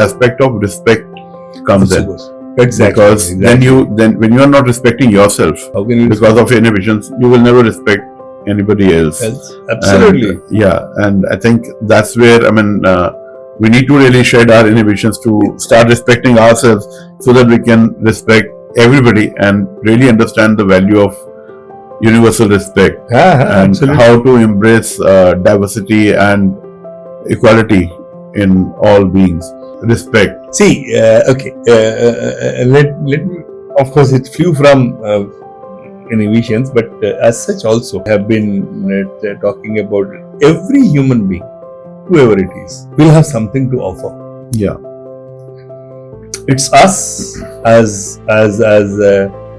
aspect of respect comes in. Exactly. Because then when you are not respecting yourself, how can you because of your inhibitions, you will never respect anybody else. Absolutely. And I think that's where we need to really shed our inhibitions to start respecting ourselves, so that we can respect everybody and really understand the value of universal respect and absolutely. how to embrace diversity and equality in all beings. Respect. See, let me, of course, it flew from inhibitions, but as such also have been talking about every human being, whoever it is, will have something to offer. Yeah. It's us as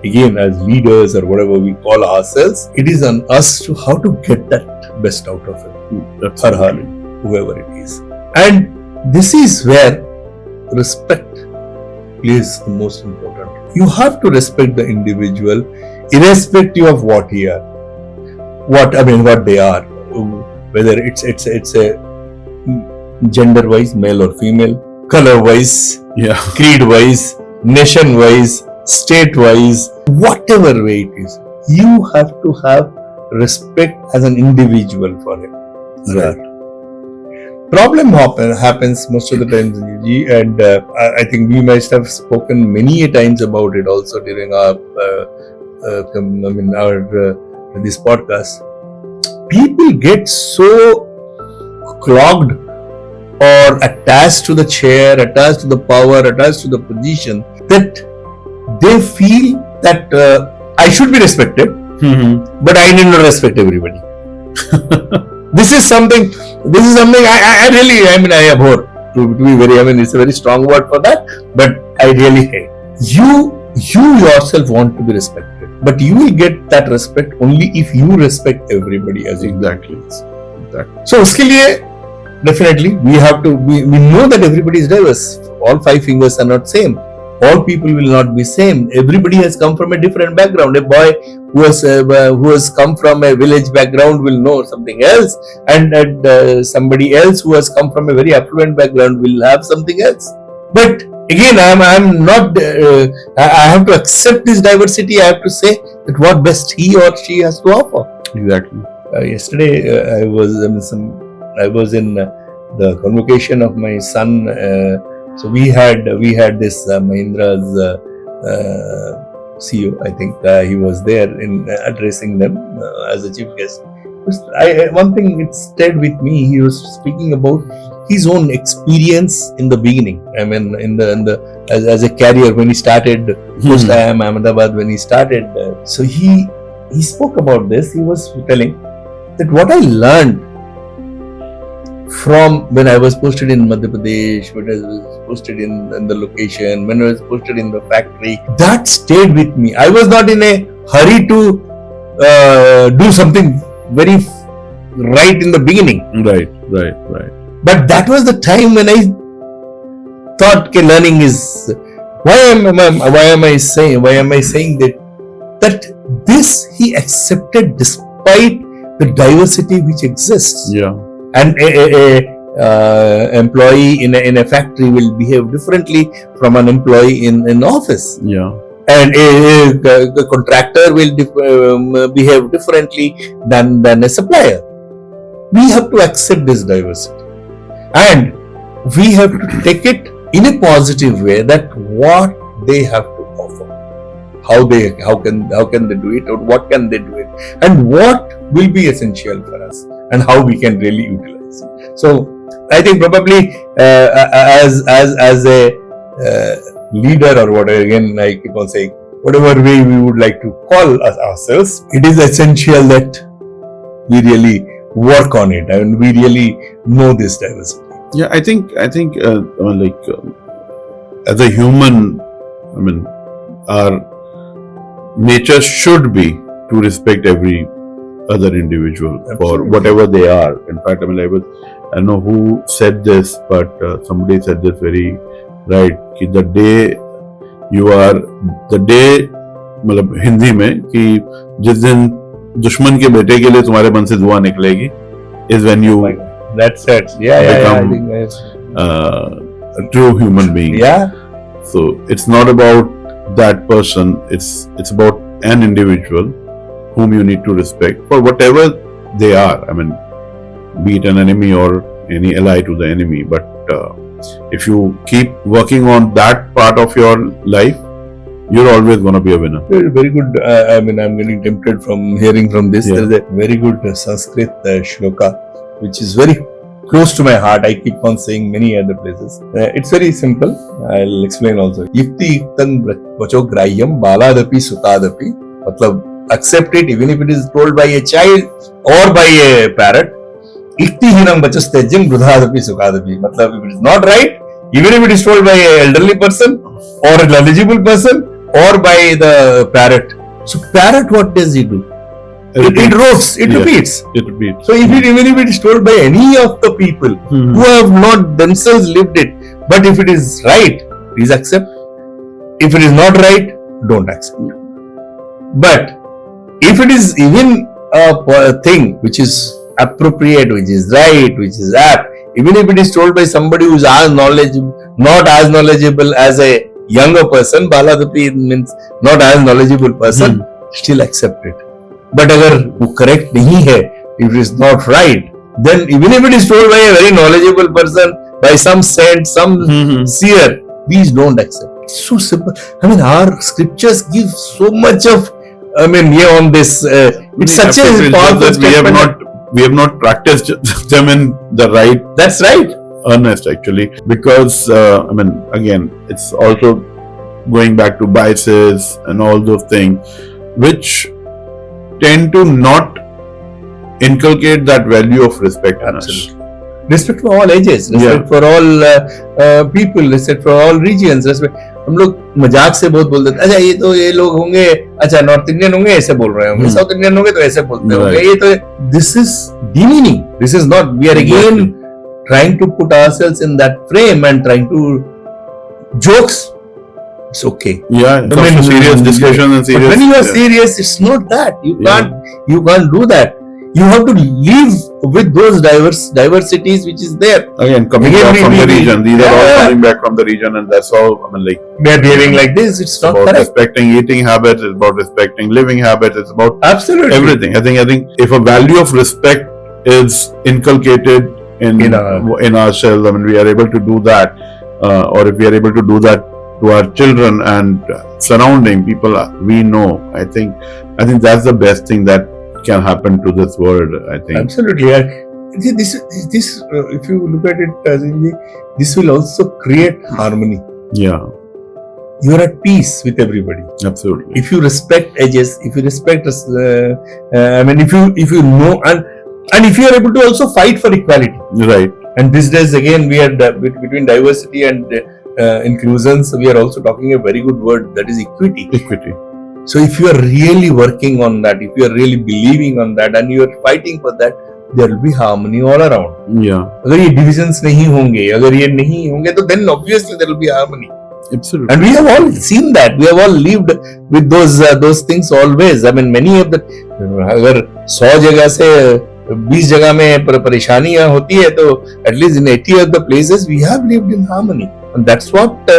again, as leaders or whatever we call ourselves, it is on us to how to get that best out of it, or her, whoever it is. And this is where respect plays the most important. You have to respect the individual, irrespective of what they are, what they are, whether it's a gender-wise, male or female, color-wise, creed-wise, nation-wise, state-wise, whatever way it is, you have to have respect as an individual for him. Right. Problem happens most of the times, and I think we must have spoken many times about it also during our this podcast. People get so clogged or attached to the chair, attached to the power, attached to the position, that they feel that I should be respected, but I need not respect everybody. This is something I really, I abhor, to be very, it's a very strong word for that, but I really hate. You yourself want to be respected, but you will get that respect only if you respect everybody as Exactly. So, uske liye, definitely, we know that everybody is diverse. All five fingers are not same. All people will not be same. Everybody has come from a different background. A boy who has come from a village background will know something else, and somebody else who has come from a very affluent background will have something else. But again, I'm not. I have to accept this diversity. I have to say that what best he or she has to offer. Exactly. Yesterday, I was in the convocation of my son. So we had this Mahindra's CEO. I think he was there in addressing them as a chief guest. One thing it stayed with me. He was speaking about his own experience in the beginning. As a career when he started post IIM Ahmedabad, when he started. So he spoke about this. He was telling that what I learned from when I was posted in Madhya Pradesh, when I was posted in the location, when I was posted in the factory, that stayed with me. I was not in a hurry to do something very right in the beginning. Right. But that was the time when I thought learning is. Why am I saying that this he accepted despite the diversity which exists. Yeah. And a employee in a factory will behave differently from an employee in office. Yeah. And a contractor will behave differently than a supplier. We have to accept this diversity, and we have to take it in a positive way. That what they have to offer, how can they do it, or what can they do it, and what will be essential for us, and how we can really utilize it. So I think probably as a leader or whatever, again I keep on saying, whatever way we would like to call ourselves, it is essential that we really work on it and we really know this diversity. Yeah, I think as a human, our nature should be to respect every other individual. Absolutely. For whatever they are. In fact, I don't know who said this, but somebody said this very right. कि the day Hindi में कि जिस दिन दुश्मन के बेटे के लिए तुम्हारे मन से दुआ निकलेगी is when you that's it. Yeah, I think a true human being. Yeah. So it's not about that person. It's about an individual whom you need to respect for whatever they are. I mean, be it an enemy or any ally to the enemy. But if you keep working on that part of your life, you're always going to be a winner. Very, very good. I mean, I'm getting tempted from hearing from this. Yeah. There is a very good Sanskrit shloka, which is very close to my heart. I keep on saying many other places. It's very simple. I'll explain also. Yukti yuktam vacho grahyam baladapi sukadapi. Matlab, accept it even if it is told by a child or by a parrot. Ikti hinam vachas tejyam brudhadapi sukadapi. Matlab, if it is not right, even if it is told by an elderly person or a knowledgeable person or by the parrot. So parrot, what does it do? It roars, it repeats. It repeats. So even if it is told by any of the people who have not themselves lived it, but if it is right, please accept. If it is not right, don't accept. But if it is even a thing which is appropriate, which is right, which is apt, even if it is told by somebody who is not as knowledgeable as a younger person, Baladapi means not as knowledgeable person, still accept it. But अगर वो correct नहीं है, if it is not right, then even if it is told by a very knowledgeable person, by some saint, some seer, please don't accept. It's so simple. I mean, our scriptures give so much of, on this. It's such a powerful statement. We have not practiced them in the right. That's right. Earnest actually, because again, it's also going back to biases and all those things, which tend to not inculcate that value of respect in us. Respect for all ages, respect for all people, respect for all regions. Respect. हम लोग मजाक से बहुत बोलते थे, अच्छा ये लोग होंगे, अच्छा नॉर्थ इंडियन होंगे ऐसे बोल रहे होंगे, साउथ इंडियन होंगे तो ऐसे बोलते होंगे, ये तो this is demeaning. This is not. We are again trying to put ourselves in that frame and trying to jokes. It's okay. Yeah, serious discussion and serious. But when you are serious, it's not that. You can't do that. You have to live with those diversities which is there. Again, coming back from the region. These are all coming back from the region, and that's how they are behaving like this. It's not about correct. Respecting eating habits. It's about respecting living habits. It's about absolutely everything. I think if a value of respect is inculcated in ourselves, we are able to do that, or if we are able to do that to our children and surrounding people we know, I think that's the best thing that can happen to this world. I think absolutely. This if you look at it, this will also create harmony. Yeah, you are at peace with everybody. Absolutely. If you respect edges, if you respect if you know and if you are able to also fight for equality, right? And these days again we are between diversity and inclusions, we are also talking a very good word, that is equity. So if you are really working on that, if you are really believing on that and you are fighting for that, there will be harmony all around. Yeah. अगर ये divisions नहीं होंगे, अगर ये नहीं होंगे, तो then obviously there will be harmony. Absolutely. And we have all seen that. We have all lived with those things always. Many of the अगर 100 जगह से 20 जगह में परेशानियां होती है, तो at least in 80 of the places we have lived in harmony. And that's what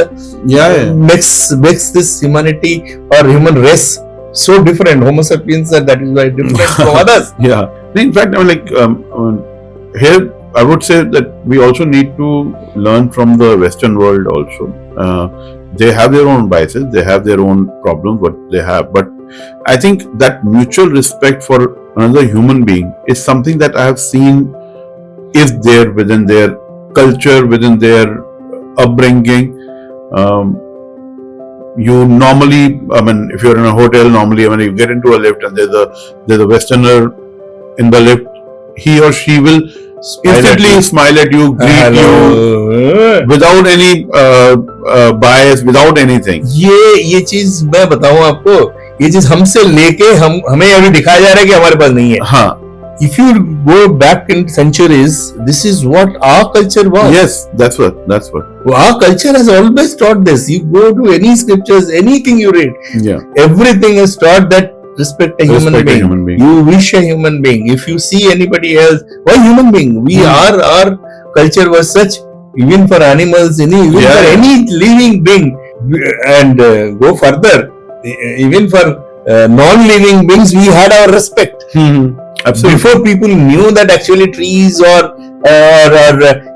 makes this humanity or human race so different. Homo sapiens are that is why different from others. Yeah. In fact, here I would say that we also need to learn from the Western world also. They have their own biases, they have their own problems, what they have. But I think that mutual respect for another human being is something that I have seen is there within their culture, within their upbringing. You normally, if you're in a hotel, normally, you get into a lift and there's a Westerner in the lift, he or she will instantly smile at you, greet you without any bias, without anything. ये चीज मैं बताऊं आपको, ये चीज हमसे लेके हमें अभी दिखाया जा रहा है कि हमारे पास नहीं है. हाँ. If you go back in centuries, this is what our culture was. Yes, that's what. Our culture has always taught this. You go to any scriptures, anything you read, everything is taught that respect a human being. You wish a human being. If you see anybody else, why human being? Our culture was such. even for animals, even Yeah, for yeah. any living being, and go further, even for non-living beings, we had our respect. Absolutely. Before people knew that actually trees or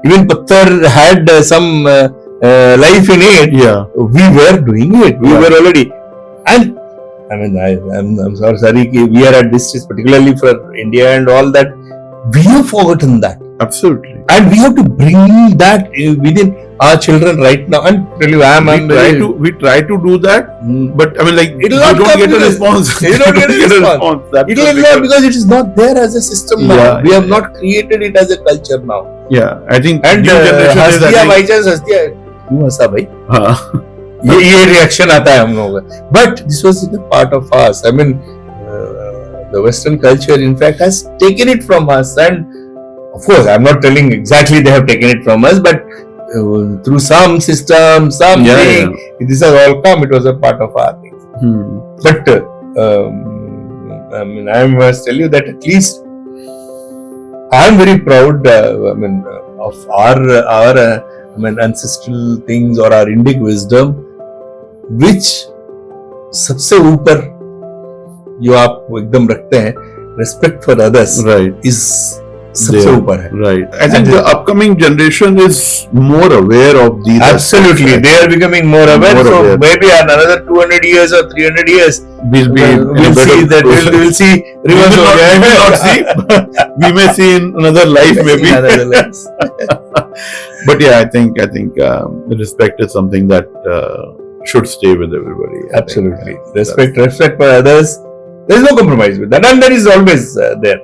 even patthar had some life in it, Yeah. we were doing it. We Yeah. were already. And I mean, I'm sorry, we are at this stage, particularly for India and all that. We have forgotten that. Absolutely. And we have to bring that within our children right now. And tell you, We try to do that, but I mean, like, It'll you not don't come get a because- response. you don't get a response. That's it the is bigger- not because it is not there as a system now. Yeah, We have yeah. not created it as a culture now. Yeah, I think And new generation हंस is, I दिया think, by chance, हंस दिया क्यों हंसा भाई? हाँ, ये reaction आता है हम लोगों का. But this was a part of us. I mean, the Western culture, in fact, has taken it from us. And of course, I'm not telling exactly they have taken it from us, but through some system, something, Yeah, this has all come. It was a part of our thing. But I mean, I must tell you that at least I am very proud. I mean, of our ancestral things or our Indic wisdom, which सबसे ऊपर जो आप एकदम रखते हैं, respect for others right. is सबसे There. ऊपर है. Right. I think the upcoming generation is more aware of these. Absolutely, aspects. they are becoming more aware. More So aware. maybe another 200 years or 300 years, We'll be in a we'll better see that position. we'll see We reverse will हो not, गया we है. will not see. We may see in another life, maybe. Another lives. But yeah, I think respect is something that should stay with everybody. I think. Absolutely, respect for others. There is no compromise with that, and that is always there.